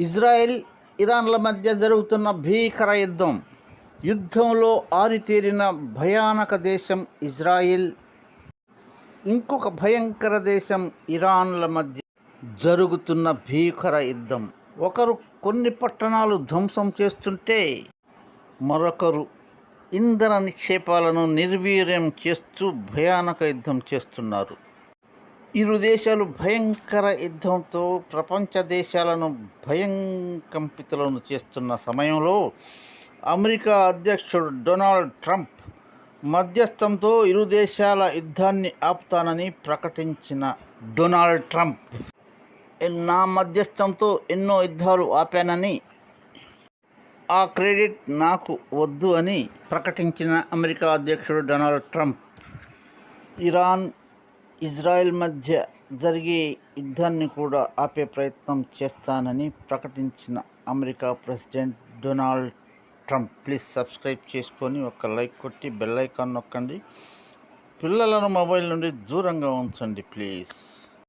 Israel ఇరాన్ల మధ్య జరుగుతున్న భీకర యుద్ధంలో ఆరితేరిన భయానక దేశం ఇజ్రాయెల్, ఇంకొక భయంకర దేశం ఇరాన్ల మధ్య జరుగుతున్న భీకర యుద్ధం. ఒకరు కొన్ని పట్టణాలు ధ్వంసం చేస్తుంటే మరొకరు ఇంధన నిక్షేపాలను నిర్వీర్యం చేస్తూ భయానక యుద్ధం చేస్తున్నారు. ఇరు దేశాలు భయంకర యుద్ధంతో ప్రపంచ దేశాలను భయంకంపితులను చేస్తున్న సమయంలో అమెరికా అధ్యక్షుడు డొనాల్డ్ ట్రంప్ మధ్యస్థంతో ఇరు దేశాల యుద్ధాన్ని ఆపుతానని ప్రకటించిన డొనాల్డ్ ట్రంప్ నా మధ్యస్థంతో ఎన్నో యుద్ధాలు ఆపానని, ఆ క్రెడిట్ నాకు వద్దు అని ప్రకటించిన అమెరికా అధ్యక్షుడు డొనాల్డ్ ట్రంప్ ఇరాన్ ఇజ్రాయెల్ మధ్య జరిగే యుద్ధాన్ని కూడా ఆపే ప్రయత్నం చేస్తానని ప్రకటించిన America president Donald Trump. Please subscribe చేసుకొని ఒక లైక్ కొట్టి బెల్ ఐకాన్ నొక్కండి. పిల్లలను మొబైల్ నుండి దూరంగా ఉంచండి ప్లీజ్.